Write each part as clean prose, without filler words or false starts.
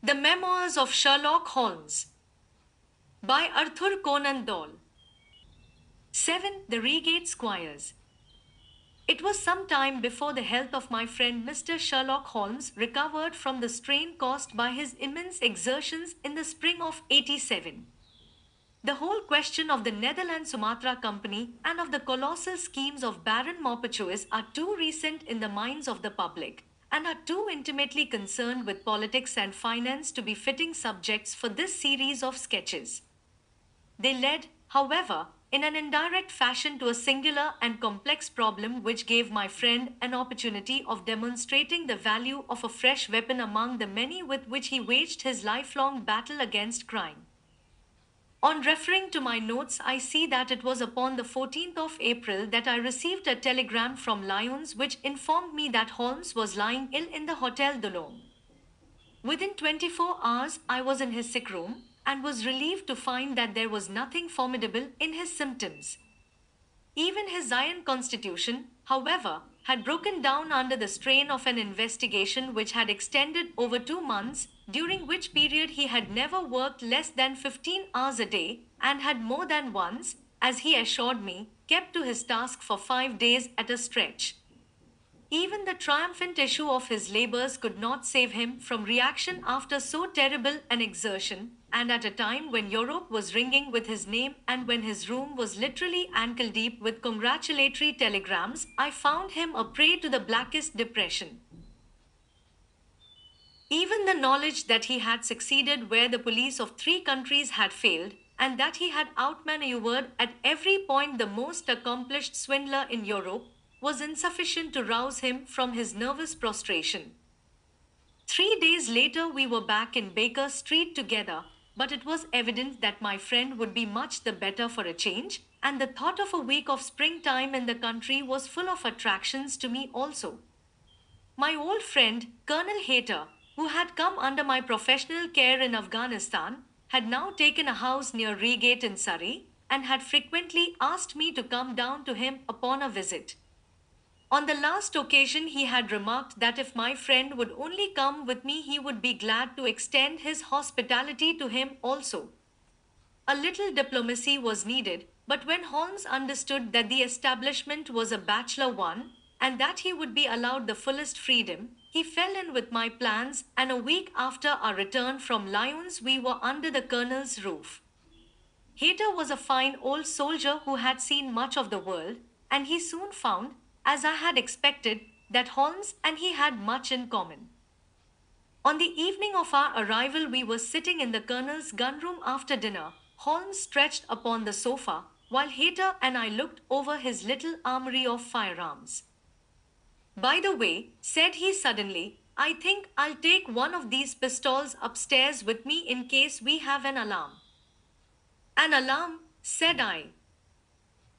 The Memoirs of Sherlock Holmes by Arthur Conan Doyle. 7. The Reigate Squires. It was some time before the health of my friend Mr. Sherlock Holmes recovered from the strain caused by his immense exertions in the spring of 87. The whole question of the Netherlands Sumatra Company and of the colossal schemes of Baron Maupertuis are too recent in the minds of the public, and are too intimately concerned with politics and finance to be fitting subjects for this series of sketches. They led, however, in an indirect fashion to a singular and complex problem which gave my friend an opportunity of demonstrating the value of a fresh weapon among the many with which he waged his lifelong battle against crime. On referring to my notes, I see that it was upon the 14th of April that I received a telegram from Lyons which informed me that Holmes was lying ill in the Hotel Doyle. Within 24 hours, I was in his sick room and was relieved to find that there was nothing formidable in his symptoms. Even his iron constitution, however, had broken down under the strain of an investigation which had extended over 2 months, during which period he had never worked less than 15 hours a day, and had more than once, as he assured me, kept to his task for 5 days at a stretch. Even the triumphant issue of his labors could not save him from reaction after so terrible an exertion, and at a time when Europe was ringing with his name and when his room was literally ankle deep with congratulatory telegrams, I found him a prey to the blackest depression. Even the knowledge that he had succeeded where the police of 3 countries had failed, and that he had outmaneuvered at every point the most accomplished swindler in Europe, was insufficient to rouse him from his nervous prostration. 3 days later, we were back in Baker Street together, but it was evident that my friend would be much the better for a change, and the thought of a week of springtime in the country was full of attractions to me also. My old friend, Colonel Hayter, who had come under my professional care in Afghanistan, had now taken a house near Reigate in Surrey, and had frequently asked me to come down to him upon a visit. On the last occasion, he had remarked that if my friend would only come with me, he would be glad to extend his hospitality to him also. A little diplomacy was needed, but when Holmes understood that the establishment was a bachelor one, and that he would be allowed the fullest freedom, he fell in with my plans, and a week after our return from Lyons, we were under the colonel's roof. Hayter was a fine old soldier who had seen much of the world, and he soon found, as I had expected, that Holmes and he had much in common. On the evening of our arrival, we were sitting in the colonel's gun-room after dinner, Holmes stretched upon the sofa, while Hayter and I looked over his little armory of firearms. "By the way," said he suddenly, "I think I'll take one of these pistols upstairs with me in case we have an alarm." "An alarm?" said I.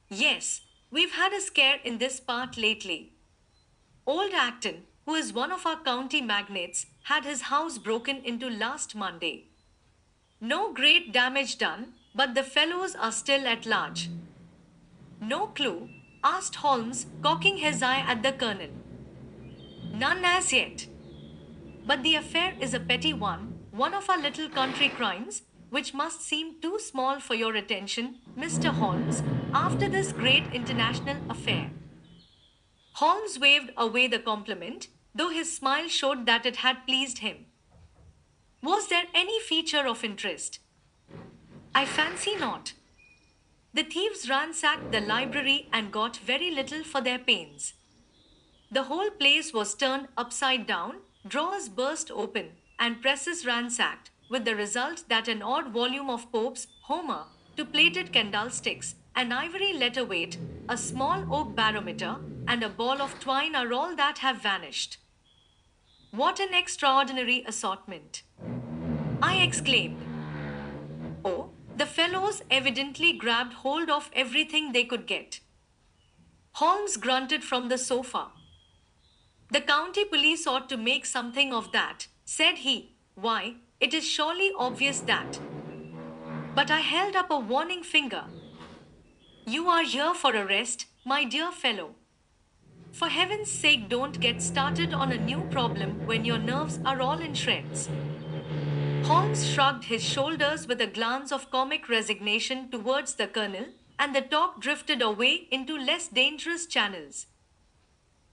"Yes. We've had a scare in this part lately. Old Acton, who is one of our county magnates, had his house broken into last Monday. No great damage done, but the fellows are still at large." "No clue?" asked Holmes, cocking his eye at the colonel. "None as yet. But the affair is a petty one of our little country crimes, which must seem too small for your attention, Mr. Holmes, after this great international affair." Holmes waved away the compliment, though his smile showed that it had pleased him. "Was there any feature of interest?" "I fancy not. The thieves ransacked the library and got very little for their pains. The whole place was turned upside down, drawers burst open, and presses ransacked, with the result that an odd volume of Pope's Homer, 2 plated candlesticks, an ivory letter weight, a small oak barometer, and a ball of twine are all that have vanished." "What an extraordinary assortment!" I exclaimed. "Oh, the fellows evidently grabbed hold of everything they could get." Holmes grunted from the sofa. "The county police ought to make something of that," said he. "Why, it is surely obvious that—" But I held up a warning finger. "You are here for a rest, my dear fellow. For heaven's sake, don't get started on a new problem when your nerves are all in shreds." Holmes shrugged his shoulders with a glance of comic resignation towards the colonel, and the talk drifted away into less dangerous channels.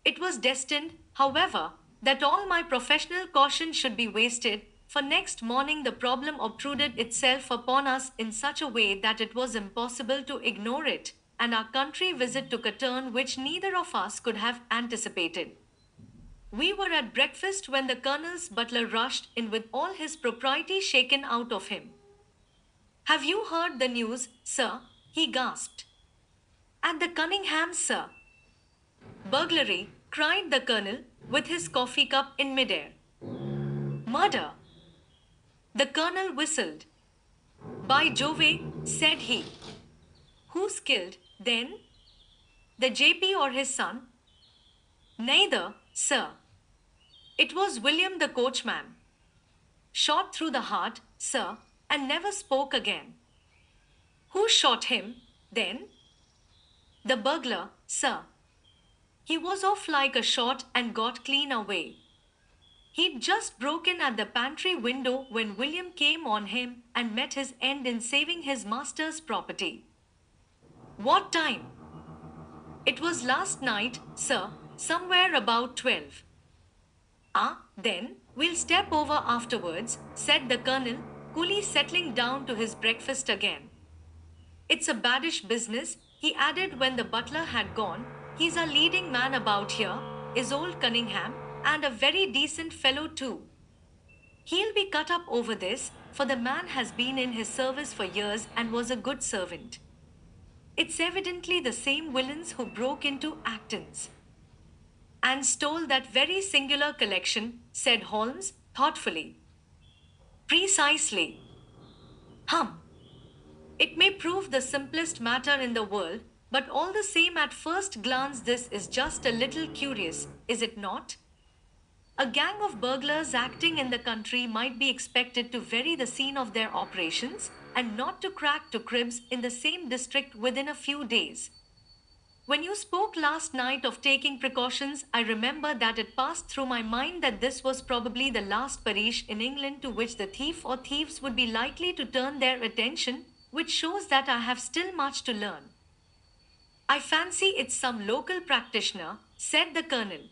It was destined, however, that all my professional caution should be wasted, for next morning the problem obtruded itself upon us in such a way that it was impossible to ignore it, and our country visit took a turn which neither of us could have anticipated. We were at breakfast when the colonel's butler rushed in with all his propriety shaken out of him. "Have you heard the news, sir?" he gasped. "At the Cunningham, sir." "Burglary," cried the colonel, with his coffee cup in midair. "Murder." The colonel whistled. "By Jove," said he. "Who's killed, then? The JP or his son?" "Neither, sir. It was William the coachman. Shot through the heart, sir, and never spoke again." "Who shot him, then?" "The burglar, sir. He was off like a shot and got clean away. He'd just broken at the pantry window when William came on him and met his end in saving his master's property." "What time?" "It was last night, sir, somewhere about 12. "Ah, then, we'll step over afterwards," said the colonel, coolly settling down to his breakfast again. "It's a baddish business," he added when the butler had gone. "He's a leading man about here, is old Cunningham, and a very decent fellow too. He'll be cut up over this, for the man has been in his service for years and was a good servant. It's evidently the same villains who broke into Acton's and stole that very singular collection," said Holmes, thoughtfully. "Precisely. Hum. It may prove the simplest matter in the world, but all the same at first glance this is just a little curious, is it not? A gang of burglars acting in the country might be expected to vary the scene of their operations and not to crack to cribs in the same district within a few days. When you spoke last night of taking precautions, I remember that it passed through my mind that this was probably the last parish in England to which the thief or thieves would be likely to turn their attention, which shows that I have still much to learn." "I fancy it's some local practitioner," said the colonel.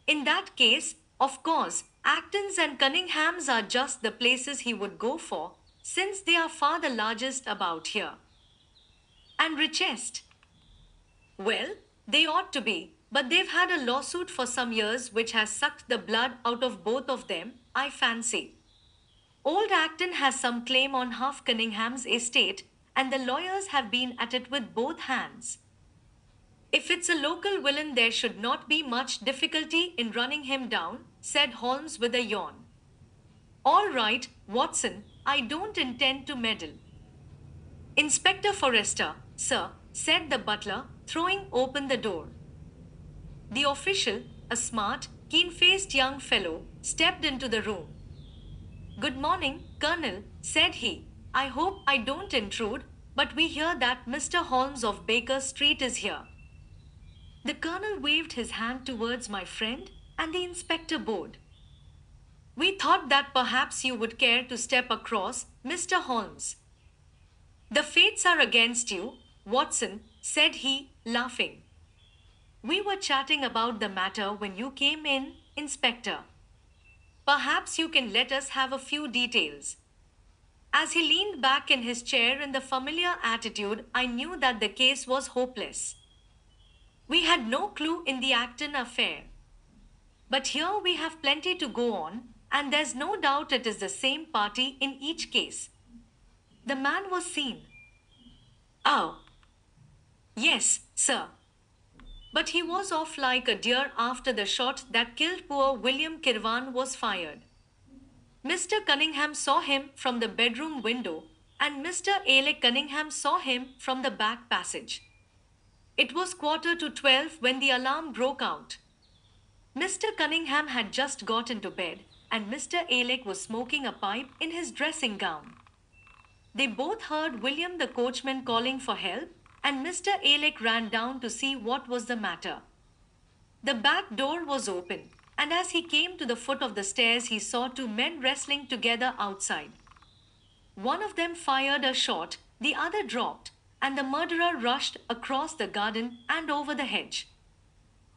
"In that case, of course, Acton's and Cunningham's are just the places he would go for, since they are far the largest about here." "And richest." "Well, they ought to be, but they've had a lawsuit for some years which has sucked the blood out of both of them, I fancy. Old Acton has some claim on half Cunningham's estate, and the lawyers have been at it with both hands. If it's a local villain, there should not be much difficulty in running him down," said Holmes with a yawn. "All right, Watson, I don't intend to meddle." "Inspector Forrester, sir," said the butler, throwing open the door. The official, a smart, keen-faced young fellow, stepped into the room. "Good morning, Colonel," said he. "I hope I don't intrude, but we hear that Mr. Holmes of Baker Street is here." The colonel waved his hand towards my friend, and the inspector bowed. "We thought that perhaps you would care to step across, Mr. Holmes." "The fates are against you, Watson," said he, laughing. "We were chatting about the matter when you came in, Inspector. Perhaps you can let us have a few details." As he leaned back in his chair in the familiar attitude, I knew that the case was hopeless. We had no clue in the Acton affair. But here we have plenty to go on, and there's no doubt it is the same party in each case. The man was seen. "Oh, yes, sir. But he was off like a deer after the shot that killed poor William Kirwan was fired. Mr. Cunningham saw him from the bedroom window, and Mr. Alec Cunningham saw him from the back passage. It was 11:45 when the alarm broke out. Mr. Cunningham had just got into bed, and Mr. Alec was smoking a pipe in his dressing gown. They both heard William the coachman calling for help, and Mr. Alec ran down to see what was the matter. The back door was open, and as he came to the foot of the stairs, he saw two men wrestling together outside. One of them fired a shot, the other dropped, and the murderer rushed across the garden and over the hedge.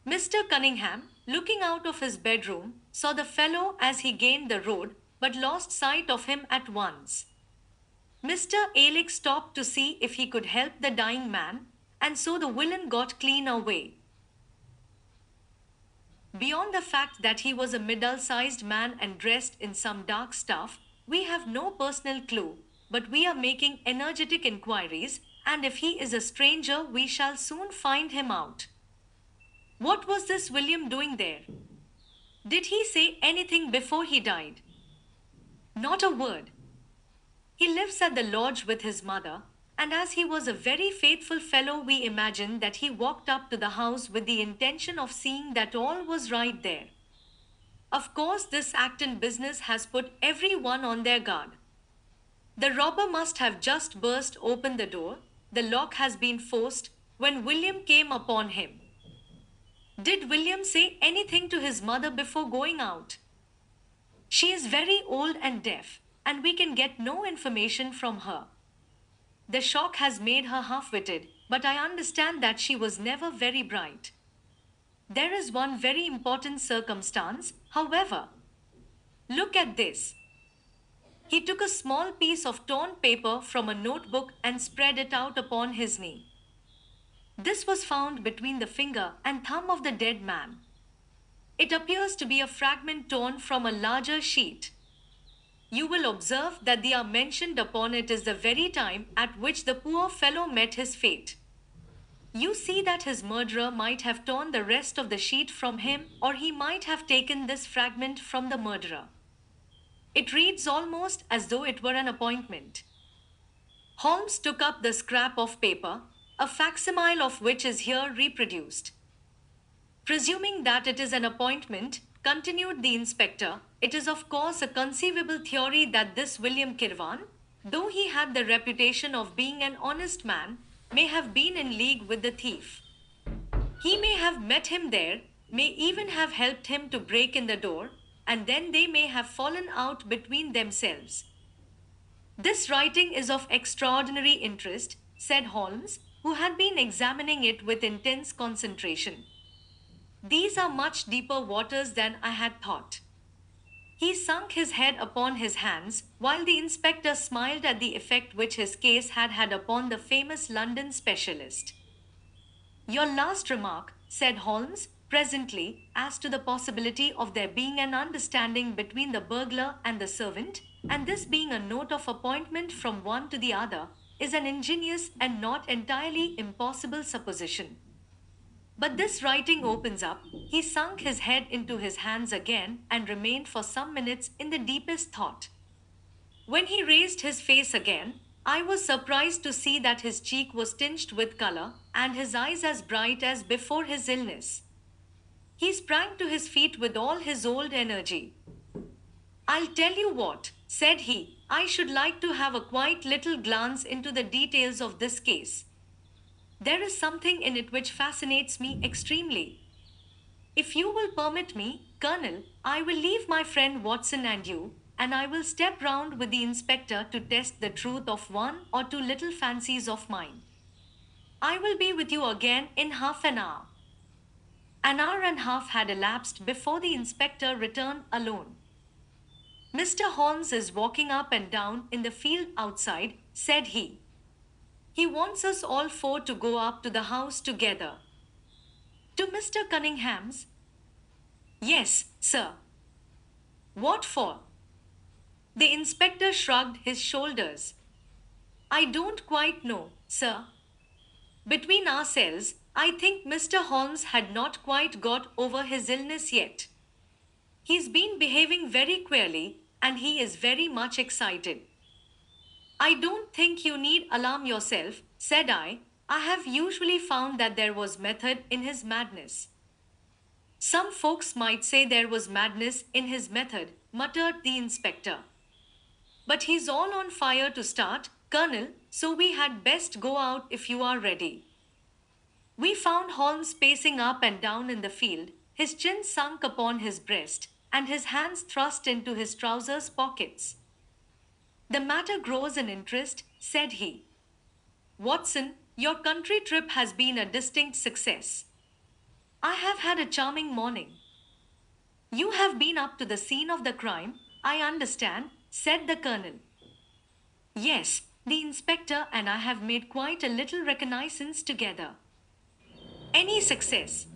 Mr. Cunningham, looking out of his bedroom, saw the fellow as he gained the road, but lost sight of him at once. Mr. Alec stopped to see if he could help the dying man, and so the villain got clean away. Beyond the fact that he was a middle-sized man and dressed in some dark stuff, we have no personal clue, but we are making energetic inquiries, and if he is a stranger, we shall soon find him out. What was this William doing there? Did he say anything before he died? Not a word. He lives at the lodge with his mother, and as he was a very faithful fellow, we imagine that he walked up to the house with the intention of seeing that all was right there. Of course, this Acton business has put everyone on their guard. The robber must have just burst open the door, the lock has been forced, when William came upon him. Did William say anything to his mother before going out? She is very old and deaf, and we can get no information from her. The shock has made her half-witted, but I understand that she was never very bright. There is one very important circumstance, however. Look at this. He took a small piece of torn paper from a notebook and spread it out upon his knee. This was found between the finger and thumb of the dead man. It appears to be a fragment torn from a larger sheet. You will observe that the hour mentioned upon it is the very time at which the poor fellow met his fate. You see that his murderer might have torn the rest of the sheet from him, or he might have taken this fragment from the murderer. It reads almost as though it were an appointment. Holmes took up the scrap of paper, a facsimile of which is here reproduced. Presuming that it is an appointment, continued the inspector, it is of course a conceivable theory that this William Kirwan, though he had the reputation of being an honest man, may have been in league with the thief. He may have met him there, may even have helped him to break in the door, and then they may have fallen out between themselves. This writing is of extraordinary interest, said Holmes, who had been examining it with intense concentration. These are much deeper waters than I had thought. He sunk his head upon his hands, while the inspector smiled at the effect which his case had had upon the famous London specialist. Your last remark, said Holmes, presently, as to the possibility of there being an understanding between the burglar and the servant, and this being a note of appointment from one to the other, is an ingenious and not entirely impossible supposition. But this writing opens up. He sunk his head into his hands again and remained for some minutes in the deepest thought. When he raised his face again, I was surprised to see that his cheek was tinged with color and his eyes as bright as before his illness. He sprang to his feet with all his old energy. I'll tell you what, said he, I should like to have a quiet little glance into the details of this case. There is something in it which fascinates me extremely. If you will permit me, Colonel, I will leave my friend Watson and you, and I will step round with the inspector to test the truth of one or two little fancies of mine. I will be with you again in half an hour. An hour and a half had elapsed before the inspector returned alone. Mr. Holmes is walking up and down in the field outside, said he. He wants us all four to go up to the house together. To Mr. Cunningham's? Yes, sir. What for? The inspector shrugged his shoulders. I don't quite know, sir. Between ourselves, I think Mr. Holmes had not quite got over his illness yet. He's been behaving very queerly, and he is very much excited. I don't think you need alarm yourself, said I. I have usually found that there was method in his madness. Some folks might say there was madness in his method, muttered the inspector. But he's all on fire to start, Colonel, so we had best go out if you are ready. We found Holmes pacing up and down in the field, his chin sunk upon his breast, and his hands thrust into his trousers pockets. The matter grows in interest, said he. Watson, your country trip has been a distinct success. I have had a charming morning. You have been up to the scene of the crime, I understand, said the colonel. Yes, the inspector and I have made quite a little reconnaissance together. Any success?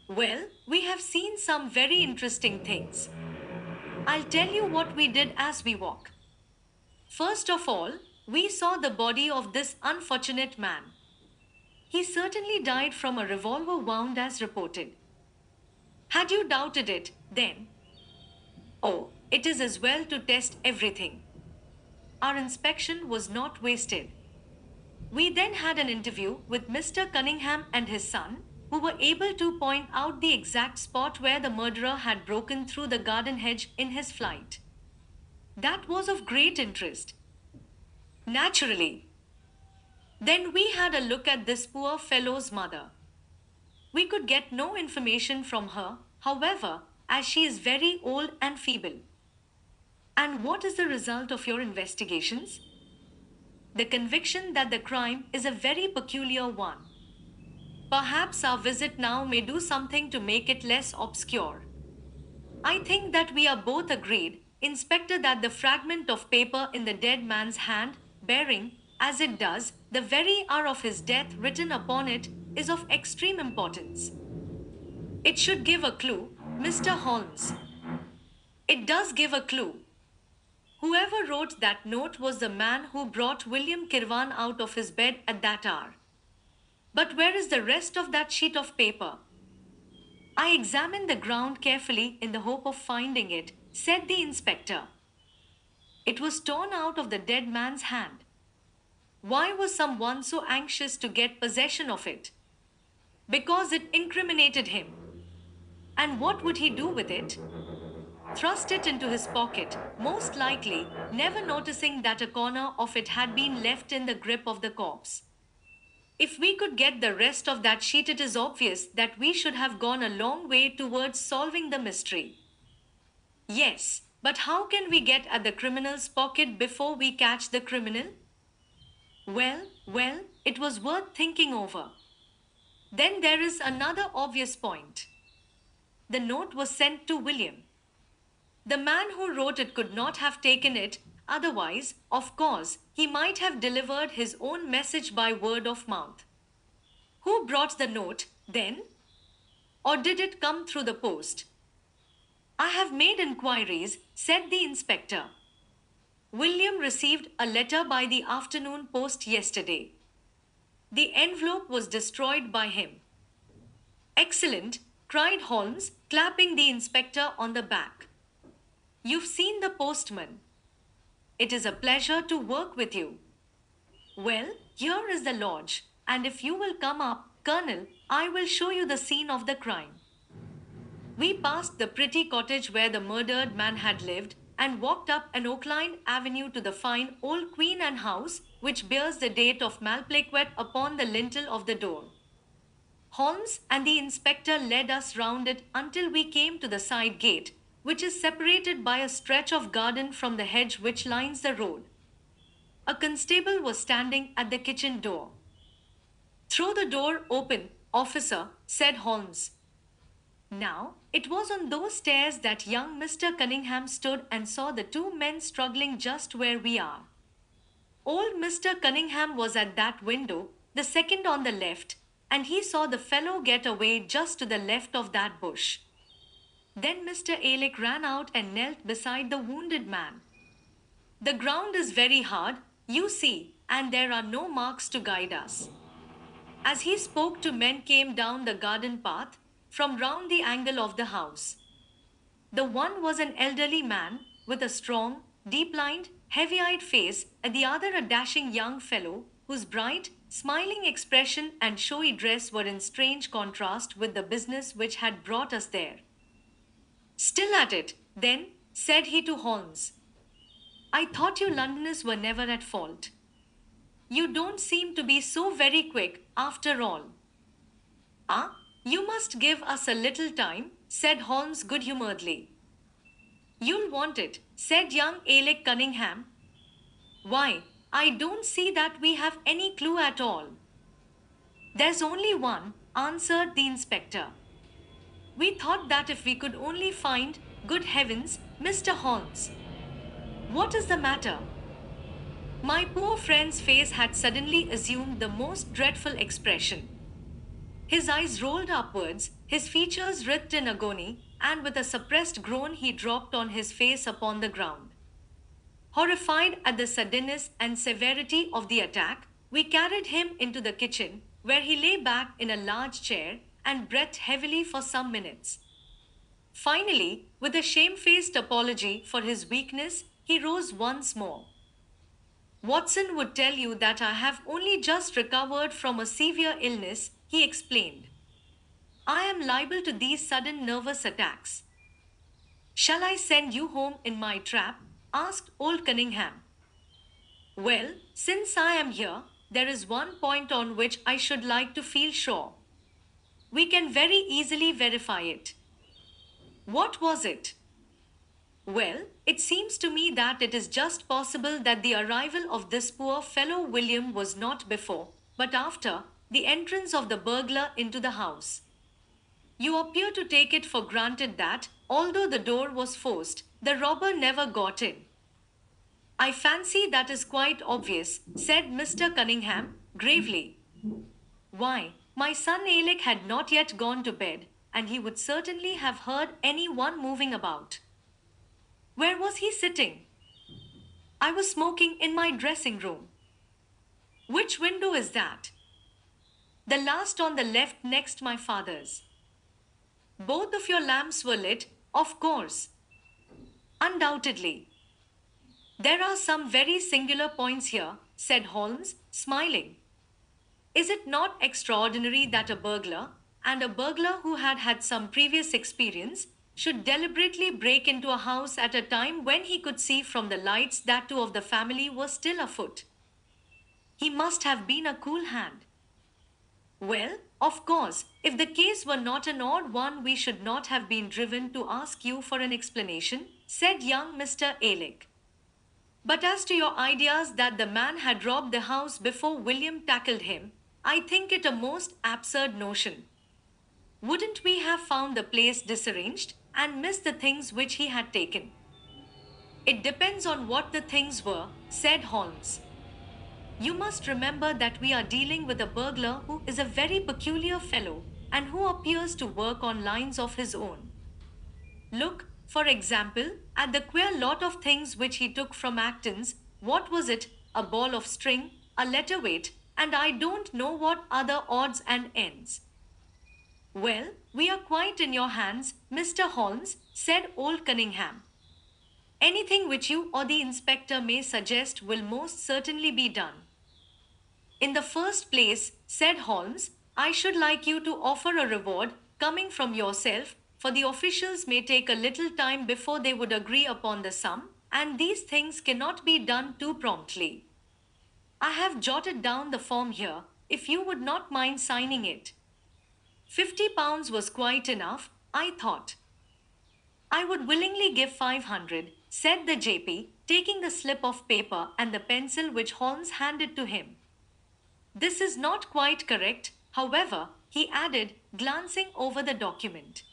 Well, we have seen some very interesting things. I'll tell you what we did as we walk. First of all, we saw the body of this unfortunate man. He certainly died from a revolver wound as reported. Had you doubted it, then? Oh, it is as well to test everything. Our inspection was not wasted. We then had an interview with Mr. Cunningham and his son, who were able to point out the exact spot where the murderer had broken through the garden hedge in his flight. That was of great interest. Naturally. Then we had a look at this poor fellow's mother. We could get no information from her, however, as she is very old and feeble. And what is the result of your investigations? The conviction that the crime is a very peculiar one. Perhaps our visit now may do something to make it less obscure. I think that we are both agreed, Inspector, that the fragment of paper in the dead man's hand, bearing, as it does, the very hour of his death written upon it, is of extreme importance. It should give a clue, Mr. Holmes. It does give a clue. Whoever wrote that note was the man who brought William Kirwan out of his bed at that hour. But where is the rest of that sheet of paper? I examined the ground carefully in the hope of finding it, said the inspector. It was torn out of the dead man's hand. Why was someone so anxious to get possession of it? Because it incriminated him. And what would he do with it? Thrust it into his pocket, most likely, never noticing that a corner of it had been left in the grip of the corpse. If we could get the rest of that sheet, it is obvious that we should have gone a long way towards solving the mystery. Yes, but how can we get at the criminal's pocket before we catch the criminal? Well, it was worth thinking over. Then there is another obvious point. The note was sent to William. The man who wrote it could not have taken it, otherwise, of course, he might have delivered his own message by word of mouth. Who brought the note, then? Or did it come through the post? I have made inquiries, said the inspector. William received a letter by the afternoon post yesterday. The envelope was destroyed by him. Excellent, cried Holmes, clapping the inspector on the back. You've seen the postman. It is a pleasure to work with you. Well, here is the lodge, and if you will come up, Colonel, I will show you the scene of the crime. We passed the pretty cottage where the murdered man had lived, and walked up an oak-lined avenue to the fine old Queen Anne house, which bears the date of Malplaquet upon the lintel of the door. Holmes and the inspector led us round it until we came to the side gate, which is separated by a stretch of garden from the hedge which lines the road. A constable was standing at the kitchen door. Throw the door open, officer, said Holmes. Now, it was on those stairs that young Mr. Cunningham stood and saw the two men struggling just where we are. Old Mr. Cunningham was at that window, the second on the left, and he saw the fellow get away just to the left of that bush. Then Mr. Alec ran out and knelt beside the wounded man. The ground is very hard, you see, and there are no marks to guide us. As he spoke, two men came down the garden path from round the angle of the house. The one was an elderly man with a strong, deep-lined, heavy-eyed face, and the other a dashing young fellow whose bright, smiling expression and showy dress were in strange contrast with the business which had brought us there. Still at it, then, said he to Holmes. I thought you Londoners were never at fault. You don't seem to be so very quick, after all. Ah, You must give us a little time, said Holmes good humoredly. You'll want it, said young Alec Cunningham. Why, I don't see that we have any clue at all. There's only one, answered the inspector. We thought that if we could only find, good heavens, Mr. Holmes. What is the matter? My poor friend's face had suddenly assumed the most dreadful expression. His eyes rolled upwards, his features writhed in agony, and with a suppressed groan he dropped on his face upon the ground. Horrified at the suddenness and severity of the attack, we carried him into the kitchen, where he lay back in a large chair and breathed heavily for some minutes. Finally, with a shamefaced apology for his weakness, he rose once more. Watson would tell you that I have only just recovered from a severe illness, he explained. I am liable to these sudden nervous attacks. Shall I send you home in my trap? Asked old Cunningham. Well, since I am here, there is one point on which I should like to feel sure. We can very easily verify it. What was it? Well, it seems to me that it is just possible that the arrival of this poor fellow William was not before, but after, the entrance of the burglar into the house. You appear to take it for granted that, although the door was forced, the robber never got in. I fancy that is quite obvious, said Mr. Cunningham, gravely. Why, my son Alec had not yet gone to bed, and he would certainly have heard any one moving about. Where was he sitting? I was smoking in my dressing room. Which window is that? The last on the left next my father's. Both of your lamps were lit, of course. Undoubtedly. There are some very singular points here, said Holmes, smiling. Is it not extraordinary that a burglar, and a burglar who had had some previous experience, should deliberately break into a house at a time when he could see from the lights that two of the family were still afoot? He must have been a cool hand. Well, of course, if the case were not an odd one, we should not have been driven to ask you for an explanation, said young Mr. Alec. But as to your ideas that the man had robbed the house before William tackled him, I think it a most absurd notion. Wouldn't we have found the place disarranged and missed the things which he had taken? It depends on what the things were, said Holmes. You must remember that we are dealing with a burglar who is a very peculiar fellow and who appears to work on lines of his own. Look, for example, at the queer lot of things which he took from Acton's. What was it? A ball of string, a letter weight, and I don't know what other odds and ends. Well, we are quite in your hands, Mr. Holmes, said old Cunningham. Anything which you or the inspector may suggest will most certainly be done. In the first place, said Holmes, I should like you to offer a reward, coming from yourself, for the officials may take a little time before they would agree upon the sum, and these things cannot be done too promptly. I have jotted down the form here, if you would not mind signing it. £50 was quite enough, I thought. I would willingly give 500, said the JP, taking the slip of paper and the pencil which Holmes handed to him. This is not quite correct, however, he added, glancing over the document.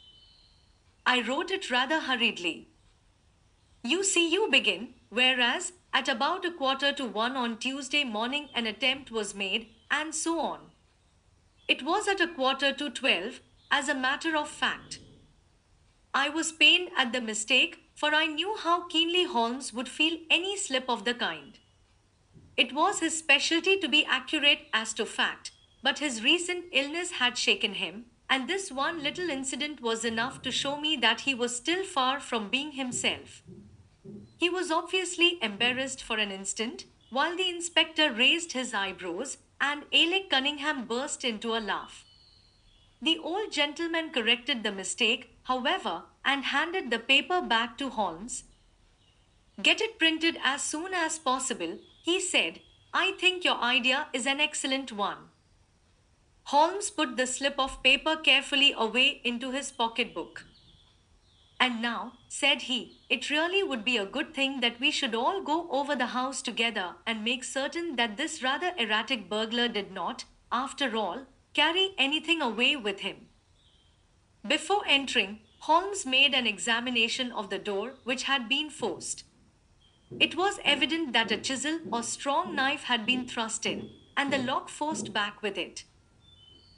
I wrote it rather hurriedly. You see, you begin, whereas, at about 1:45 on Tuesday morning an attempt was made, and so on. It was at 11:45, as a matter of fact. I was pained at the mistake, for I knew how keenly Holmes would feel any slip of the kind. It was his specialty to be accurate as to fact, but his recent illness had shaken him, and this one little incident was enough to show me that he was still far from being himself. He was obviously embarrassed for an instant, while the inspector raised his eyebrows, and Alec Cunningham burst into a laugh. The old gentleman corrected the mistake, however, and handed the paper back to Holmes. Get it printed as soon as possible, he said. I think your idea is an excellent one. Holmes put the slip of paper carefully away into his pocketbook. And now, said he, it really would be a good thing that we should all go over the house together and make certain that this rather erratic burglar did not, after all, carry anything away with him. Before entering, Holmes made an examination of the door which had been forced. It was evident that a chisel or strong knife had been thrust in, and the lock forced back with it.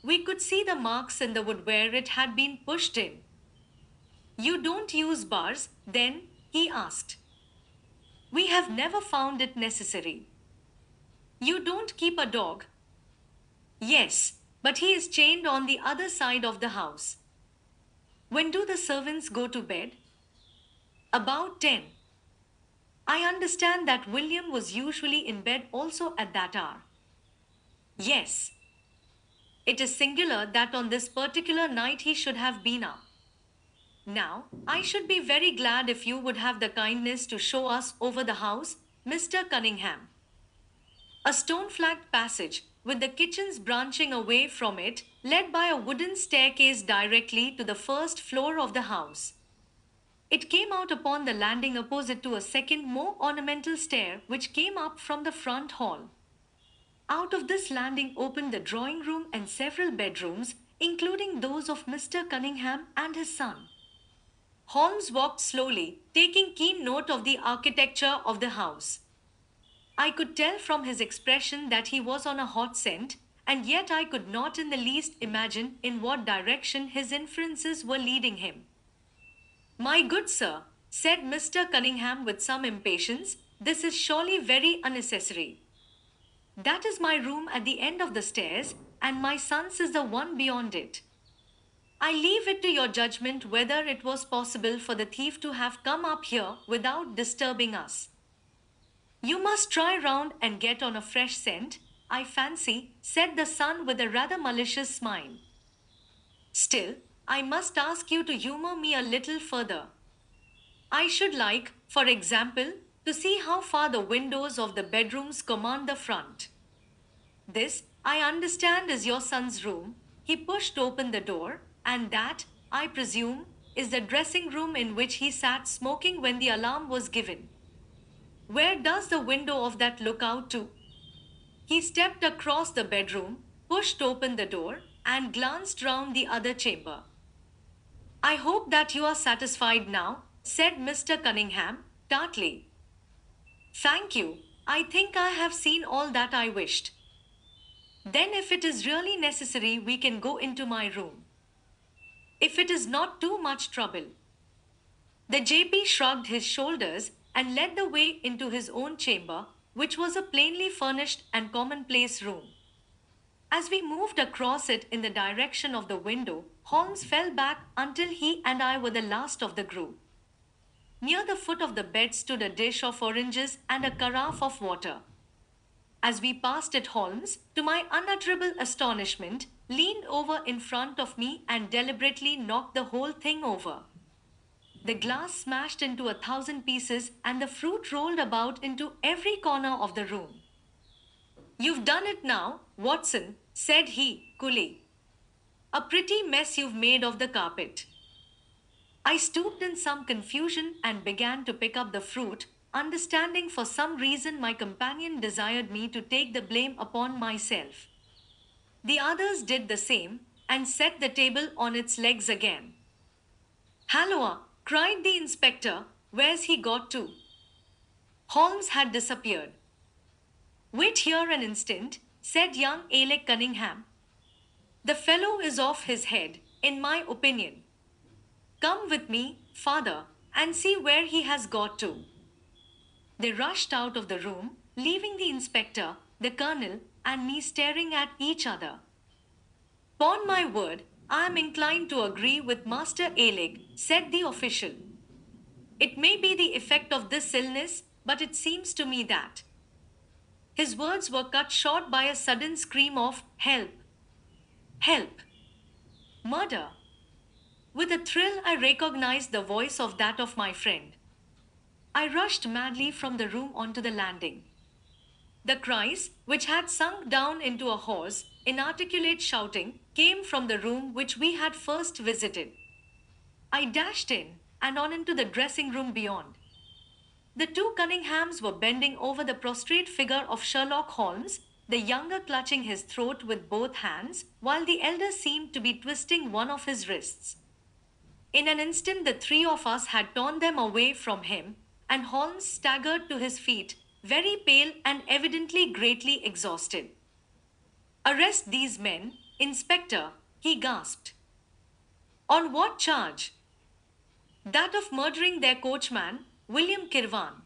We could see the marks in the wood where it had been pushed in. You don't use bars, then? He asked. We have never found it necessary. You don't keep a dog? Yes, but he is chained on the other side of the house. When do the servants go to bed? About 10. I understand that William was usually in bed also at that hour. Yes. It is singular that on this particular night he should have been up. Now, I should be very glad if you would have the kindness to show us over the house, Mr. Cunningham. A stone-flagged passage, with the kitchens branching away from it, led by a wooden staircase directly to the first floor of the house. It came out upon the landing opposite to a second, more ornamental stair which came up from the front hall. Out of this landing opened the drawing room and several bedrooms, including those of Mr. Cunningham and his son. Holmes walked slowly, taking keen note of the architecture of the house. I could tell from his expression that he was on a hot scent, and yet I could not in the least imagine in what direction his inferences were leading him. My good sir, said Mr. Cunningham with some impatience, this is surely very unnecessary. That is my room at the end of the stairs, and my son's is the one beyond it. I leave it to your judgment whether it was possible for the thief to have come up here without disturbing us. You must try round and get on a fresh scent, I fancy, said the son with a rather malicious smile. Still, I must ask you to humor me a little further. I should like, for example, to see how far the windows of the bedrooms command the front. This, I understand, is your son's room. He pushed open the door, and that, I presume, is the dressing room in which he sat smoking when the alarm was given. Where does the window of that look out to? He stepped across the bedroom, pushed open the door, and glanced round the other chamber. I hope that you are satisfied now, said Mr. Cunningham, tartly. Thank you. I think I have seen all that I wished. Then if it is really necessary, we can go into my room. If it is not too much trouble. The JP shrugged his shoulders and led the way into his own chamber, which was a plainly furnished and commonplace room. As we moved across it in the direction of the window, Holmes fell back until he and I were the last of the group. Near the foot of the bed stood a dish of oranges and a carafe of water. As we passed it, Holmes, to my unutterable astonishment, leaned over in front of me and deliberately knocked the whole thing over. The glass smashed into 1,000 pieces and the fruit rolled about into every corner of the room. You've done it now, Watson, said he, coolly. A pretty mess you've made of the carpet. I stooped in some confusion and began to pick up the fruit, understanding for some reason my companion desired me to take the blame upon myself. The others did the same and set the table on its legs again. Halloa! Cried the inspector. Where's he got to? Holmes had disappeared. Wait here an instant, said young Alec Cunningham. The fellow is off his head, in my opinion. Come with me, father, and see where he has got to. They rushed out of the room, leaving the inspector, the colonel, and me staring at each other. "'Pon my word, I am inclined to agree with Master Alec, said the official. It may be the effect of this illness, but it seems to me that. His words were cut short by a sudden scream of help. Help! Murder! With a thrill, I recognized the voice of that of my friend. I rushed madly from the room onto the landing. The cries, which had sunk down into a hoarse, inarticulate shouting, came from the room which we had first visited. I dashed in and on into the dressing room beyond. The two Cunninghams were bending over the prostrate figure of Sherlock Holmes, the younger clutching his throat with both hands, while the elder seemed to be twisting one of his wrists. In an instant, the three of us had torn them away from him, and Holmes staggered to his feet, very pale and evidently greatly exhausted. Arrest these men, Inspector, he gasped. On what charge? That of murdering their coachman, William Kirwan.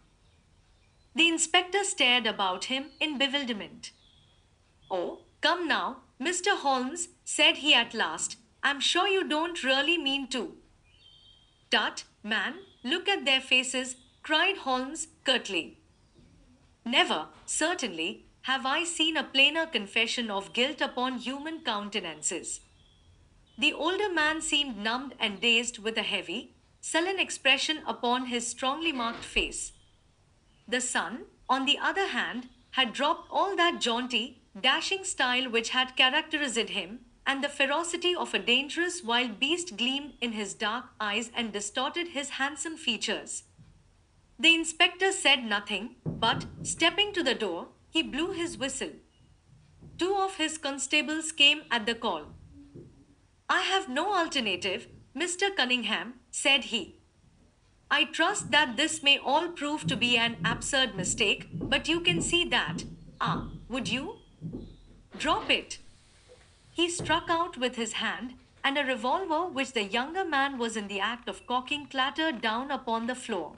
The inspector stared about him in bewilderment. Oh, come now, Mr. Holmes, said he at last. I'm sure you don't really mean to. Tut, man, look at their faces, cried Holmes curtly. Never, certainly, have I seen a plainer confession of guilt upon human countenances. The older man seemed numbed and dazed with a heavy, sullen expression upon his strongly marked face. The son, on the other hand, had dropped all that jaunty, dashing style which had characterized him, and the ferocity of a dangerous wild beast gleamed in his dark eyes and distorted his handsome features. The inspector said nothing, but, stepping to the door, he blew his whistle. Two of his constables came at the call. I have no alternative, Mr. Cunningham, said he. I trust that this may all prove to be an absurd mistake, but you can see that. Would you? Drop it. He struck out with his hand, and a revolver which the younger man was in the act of cocking clattered down upon the floor.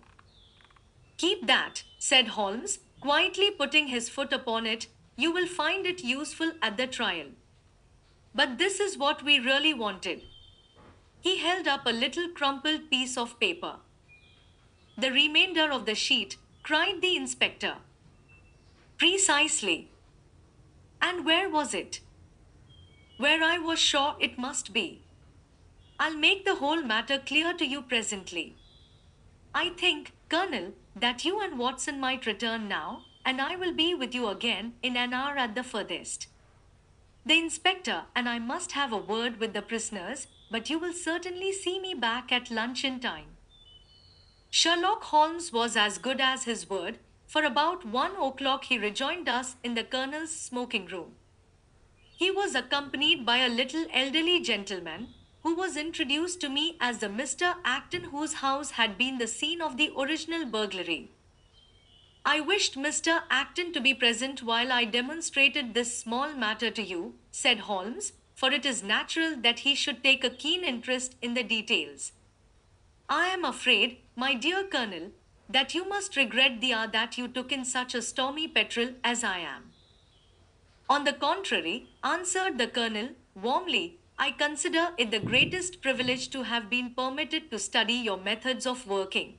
Keep that, said Holmes, quietly putting his foot upon it. You will find it useful at the trial. But this is what we really wanted. He held up a little crumpled piece of paper. The remainder of the sheet, cried the inspector. Precisely. And where was it? Where I was sure it must be. I'll make the whole matter clear to you presently. I think, Colonel, that you and Watson might return now, and I will be with you again in an hour at the furthest. The inspector and I must have a word with the prisoners, but you will certainly see me back at luncheon time. Sherlock Holmes was as good as his word, for about 1 o'clock he rejoined us in the colonel's smoking room. He was accompanied by a little elderly gentleman, who was introduced to me as the Mr. Acton whose house had been the scene of the original burglary. I wished Mr. Acton to be present while I demonstrated this small matter to you, said Holmes, for it is natural that he should take a keen interest in the details. I am afraid, my dear Colonel, that you must regret the hour that you took in such a stormy petrel as I am. On the contrary, answered the Colonel, warmly, I consider it the greatest privilege to have been permitted to study your methods of working.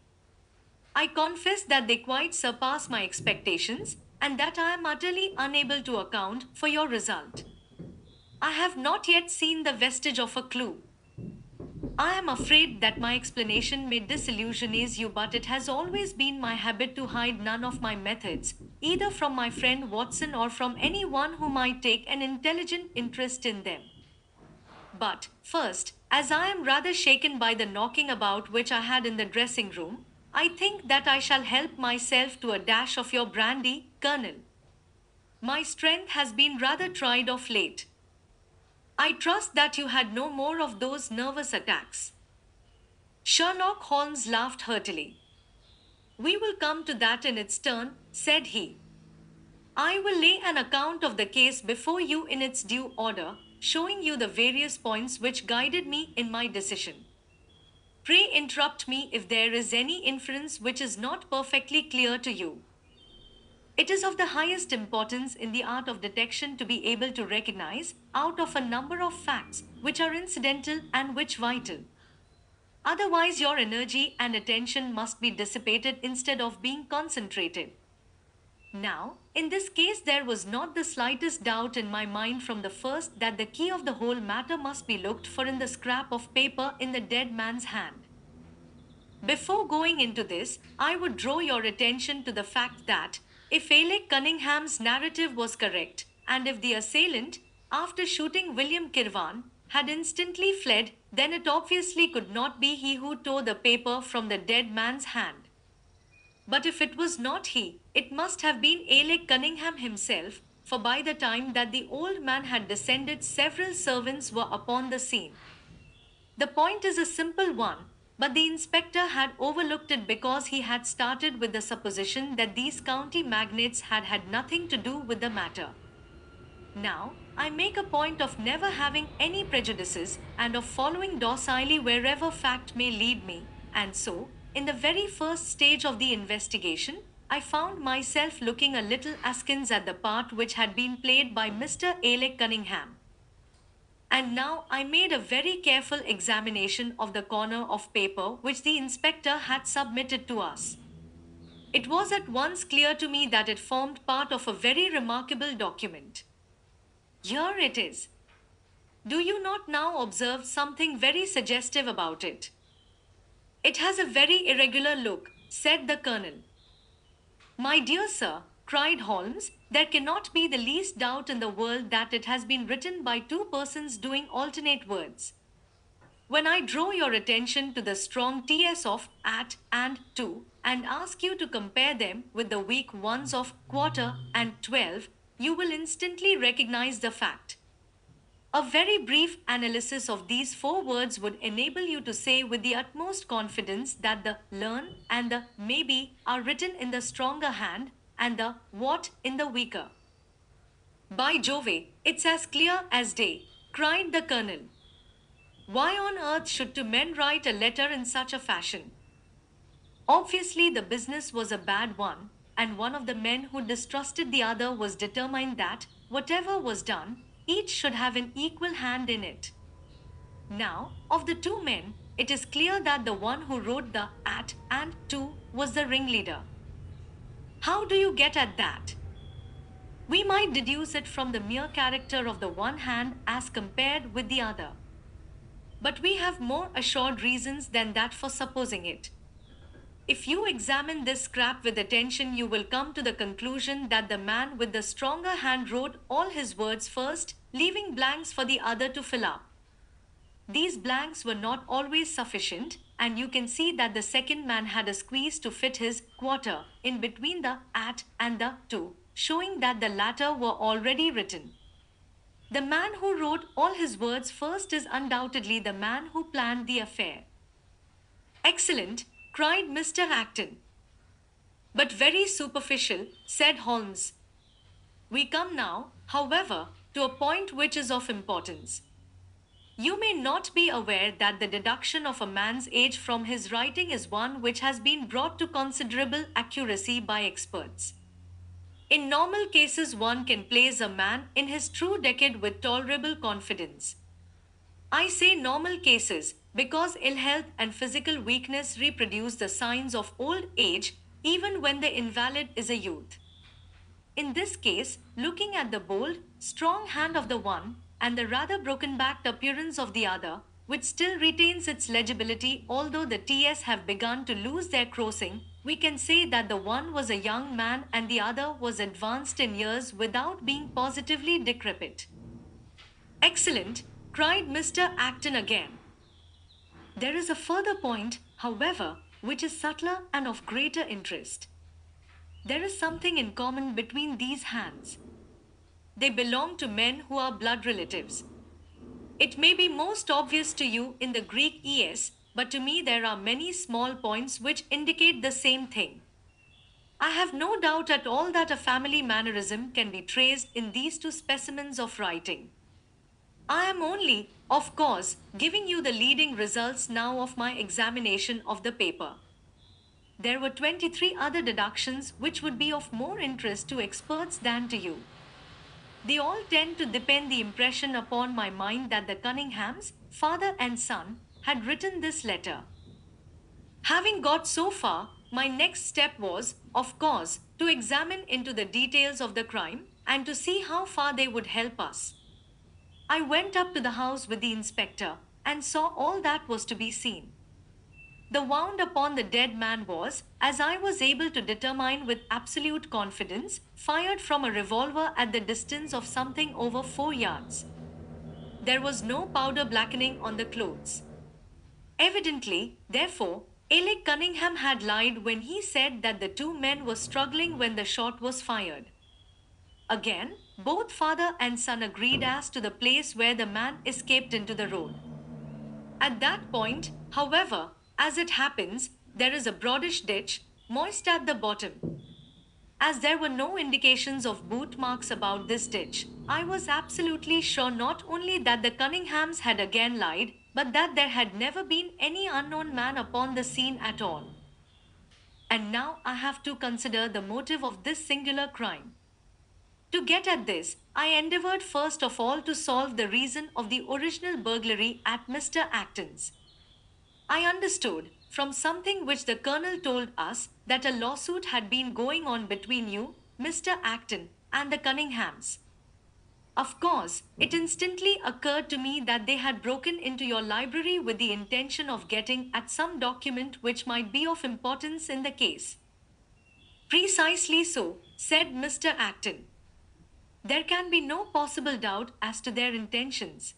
I confess that they quite surpass my expectations, and that I am utterly unable to account for your result. I have not yet seen the vestige of a clue. I am afraid that my explanation may disillusionize you, but it has always been my habit to hide none of my methods, either from my friend Watson or from anyone who might take an intelligent interest in them. But, first, as I am rather shaken by the knocking about which I had in the dressing room, I think that I shall help myself to a dash of your brandy, Colonel. My strength has been rather tried of late. I trust that you had no more of those nervous attacks. Sherlock Holmes laughed heartily. We will come to that in its turn, said he. I will lay an account of the case before you in its due order, showing you the various points which guided me in my decision. Pray interrupt me if there is any inference which is not perfectly clear to you. It is of the highest importance in the art of detection to be able to recognize, out of a number of facts, which are incidental and which vital. Otherwise, your energy and attention must be dissipated instead of being concentrated. Now, in this case, there was not the slightest doubt in my mind from the first that the key of the whole matter must be looked for in the scrap of paper in the dead man's hand. Before going into this, I would draw your attention to the fact that, If Alec Cunningham's narrative was correct, and if the assailant, after shooting William Kirwan, had instantly fled, then it obviously could not be he who tore the paper from the dead man's hand. But if it was not he, it must have been Alec Cunningham himself, for by the time that the old man had descended, several servants were upon the scene. The point is a simple one, but the inspector had overlooked it because he had started with the supposition that these county magnates had had nothing to do with the matter. Now, I make a point of never having any prejudices and of following docilely wherever fact may lead me, and so, in the very first stage of the investigation, I found myself looking a little askance at the part which had been played by Mr. Alec Cunningham. And now I made a very careful examination of the corner of paper which the inspector had submitted to us. It was at once clear to me that it formed part of a very remarkable document. Here it is. Do you not now observe something very suggestive about it? It has a very irregular look, said the colonel. My dear sir, cried Holmes, there cannot be the least doubt in the world that it has been written by two persons doing alternate words. When I draw your attention to the strong TS of at and to, and ask you to compare them with the weak ones of quarter and 12, you will instantly recognize the fact. A very brief analysis of these four words would enable you to say with the utmost confidence that the learn and the maybe are written in the stronger hand and the what in the weaker. By Jove, it's as clear as day, cried the colonel. Why on earth should two men write a letter in such a fashion? Obviously, the business was a bad one, and one of the men who distrusted the other was determined that, whatever was done, each should have an equal hand in it. Now, of the two men, it is clear that the one who wrote the at and to was the ringleader. How do you get at that? We might deduce it from the mere character of the one hand as compared with the other. But we have more assured reasons than that for supposing it. If you examine this scrap with attention, you will come to the conclusion that the man with the stronger hand wrote all his words first, leaving blanks for the other to fill up. These blanks were not always sufficient, and you can see that the second man had a squeeze to fit his quarter in between the at and the to, showing that the latter were already written. The man who wrote all his words first is undoubtedly the man who planned the affair. Excellent, cried Mr. Acton. But very superficial, said Holmes. We come now, however, to a point which is of importance. You may not be aware that the deduction of a man's age from his writing is one which has been brought to considerable accuracy by experts. In normal cases, one can place a man in his true decade with tolerable confidence. I say normal cases because ill health and physical weakness reproduce the signs of old age even when the invalid is a youth. In this case, looking at the bold, strong hand of the one and the rather broken-backed appearance of the other, which still retains its legibility although the TS have begun to lose their crossing, we can say that the one was a young man and the other was advanced in years without being positively decrepit. Excellent, cried Mr. Acton again. There is a further point, however, which is subtler and of greater interest. There is something in common between these hands. They belong to men who are blood relatives. It may be most obvious to you in the Greek es, but to me there are many small points which indicate the same thing. I have no doubt at all that a family mannerism can be traced in these two specimens of writing. I am only, of course, giving you the leading results now of my examination of the paper. There were 23 other deductions which would be of more interest to experts than to you. They all tend to deepen the impression upon my mind that the Cunninghams, father and son, had written this letter. Having got so far, my next step was, of course, to examine into the details of the crime and to see how far they would help us. I went up to the house with the inspector and saw all that was to be seen. The wound upon the dead man was, as I was able to determine with absolute confidence, fired from a revolver at the distance of something over 4 yards. There was no powder blackening on the clothes. Evidently, therefore, Alec Cunningham had lied when he said that the two men were struggling when the shot was fired. Again, both father and son agreed as to the place where the man escaped into the road. At that point, however, as it happens, there is a broadish ditch, moist at the bottom. As there were no indications of boot marks about this ditch, I was absolutely sure not only that the Cunninghams had again lied, but that there had never been any unknown man upon the scene at all. And now I have to consider the motive of this singular crime. To get at this, I endeavored first of all to solve the reason of the original burglary at Mr. Acton's. I understood, from something which the colonel told us, that a lawsuit had been going on between you, Mr. Acton, and the Cunninghams. Of course, it instantly occurred to me that they had broken into your library with the intention of getting at some document which might be of importance in the case. Precisely so, said Mr. Acton. There can be no possible doubt as to their intentions.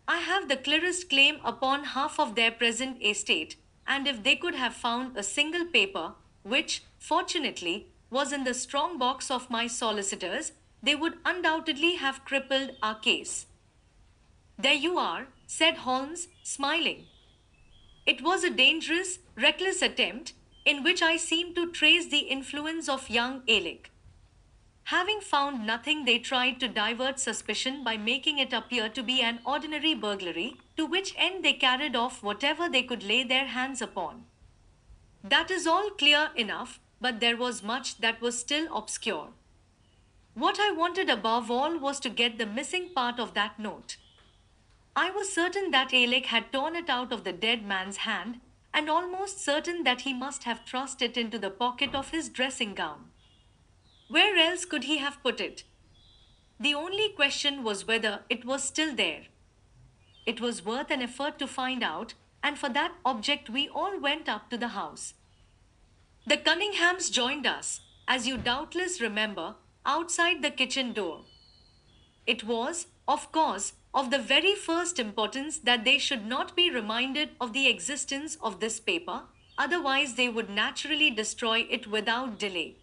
I have the clearest claim upon half of their present estate, and if they could have found a single paper, which, fortunately, was in the strong box of my solicitors, they would undoubtedly have crippled our case. There you are, said Holmes, smiling. It was a dangerous, reckless attempt, in which I seemed to trace the influence of young Alec. Having found nothing, they tried to divert suspicion by making it appear to be an ordinary burglary, to which end they carried off whatever they could lay their hands upon. That is all clear enough, but there was much that was still obscure. What I wanted above all was to get the missing part of that note. I was certain that Alec had torn it out of the dead man's hand, and almost certain that he must have thrust it into the pocket of his dressing gown. Where else could he have put it? The only question was whether it was still there. It was worth an effort to find out, and for that object we all went up to the house. The Cunninghams joined us, as you doubtless remember, outside the kitchen door. It was, of course, of the very first importance that they should not be reminded of the existence of this paper, otherwise they would naturally destroy it without delay.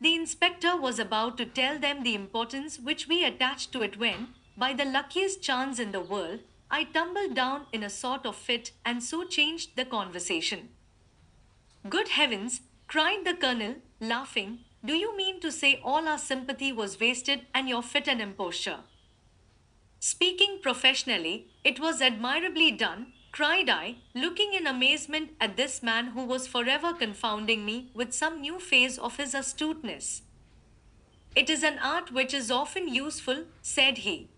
The inspector was about to tell them the importance which we attached to it when, by the luckiest chance in the world, I tumbled down in a sort of fit and so changed the conversation. Good heavens, cried the colonel, laughing, do you mean to say all our sympathy was wasted and your fit an imposture? Speaking professionally, it was admirably done, cried I, looking in amazement at this man who was forever confounding me with some new phase of his astuteness. It is an art which is often useful, said he.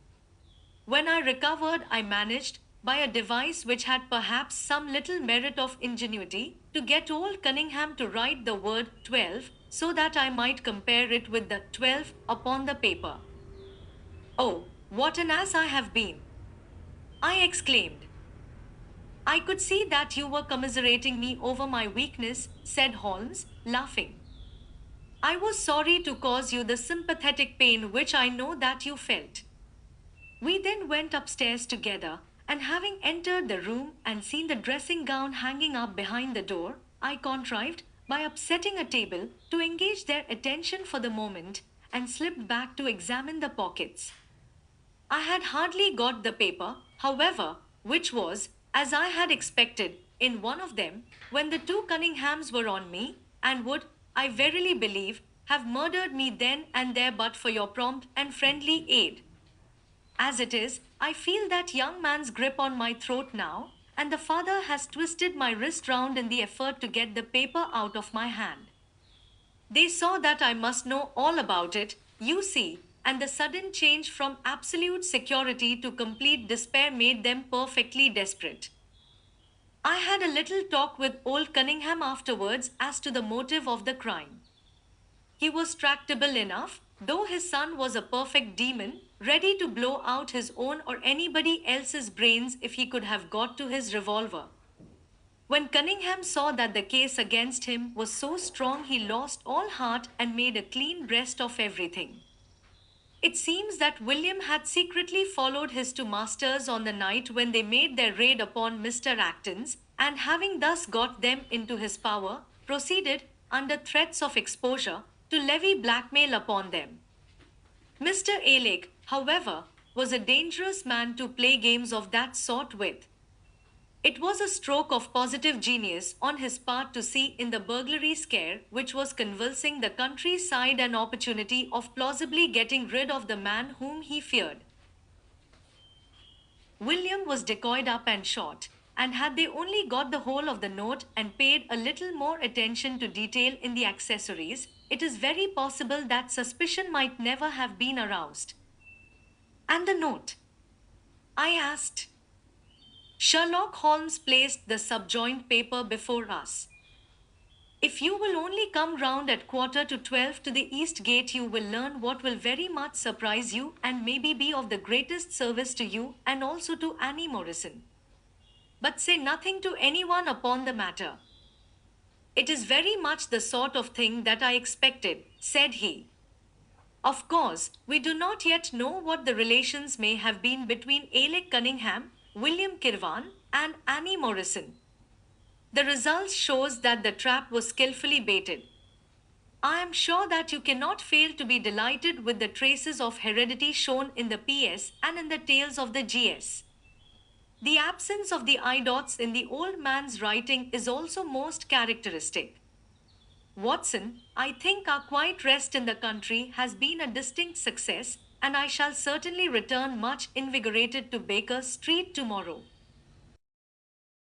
When I recovered, I managed, by a device which had perhaps some little merit of ingenuity, to get old Cunningham to write the word 12, so that I might compare it with the 12 upon the paper. Oh, what an ass I have been! I exclaimed. I could see that you were commiserating me over my weakness, said Holmes, laughing. I was sorry to cause you the sympathetic pain which I know that you felt. We then went upstairs together, and having entered the room and seen the dressing gown hanging up behind the door, I contrived, by upsetting a table, to engage their attention for the moment, and slipped back to examine the pockets. I had hardly got the paper, however, which was, as I had expected, in one of them, when the two Cunninghams were on me, and would, I verily believe, have murdered me then and there but for your prompt and friendly aid. As it is, I feel that young man's grip on my throat now, and the father has twisted my wrist round in the effort to get the paper out of my hand. They saw that I must know all about it, you see, and the sudden change from absolute security to complete despair made them perfectly desperate. I had a little talk with old Cunningham afterwards as to the motive of the crime. He was tractable enough, though his son was a perfect demon, ready to blow out his own or anybody else's brains if he could have got to his revolver. When Cunningham saw that the case against him was so strong, he lost all heart and made a clean breast of everything. It seems that William had secretly followed his two masters on the night when they made their raid upon Mr. Acton's, and having thus got them into his power, proceeded, under threats of exposure, to levy blackmail upon them. Mr. Alec, however, was a dangerous man to play games of that sort with. It was a stroke of positive genius on his part to see in the burglary scare which was convulsing the countryside an opportunity of plausibly getting rid of the man whom he feared. William was decoyed up and shot, and had they only got the whole of the note and paid a little more attention to detail in the accessories, it is very possible that suspicion might never have been aroused. And the note? I asked. Sherlock Holmes placed the subjoined paper before us. If you will only come round at 11:45 to the East Gate, you will learn what will very much surprise you and maybe be of the greatest service to you and also to Annie Morrison. But say nothing to anyone upon the matter. It is very much the sort of thing that I expected, said he. Of course, we do not yet know what the relations may have been between Alec Cunningham, William Kirwan, and Annie Morrison. The result shows that the trap was skillfully baited. I am sure that you cannot fail to be delighted with the traces of heredity shown in the PS and in the tales of the GS. The absence of the I dots in the old man's writing is also most characteristic. Watson, I think our quiet rest in the country has been a distinct success, and I shall certainly return much invigorated to Baker Street tomorrow.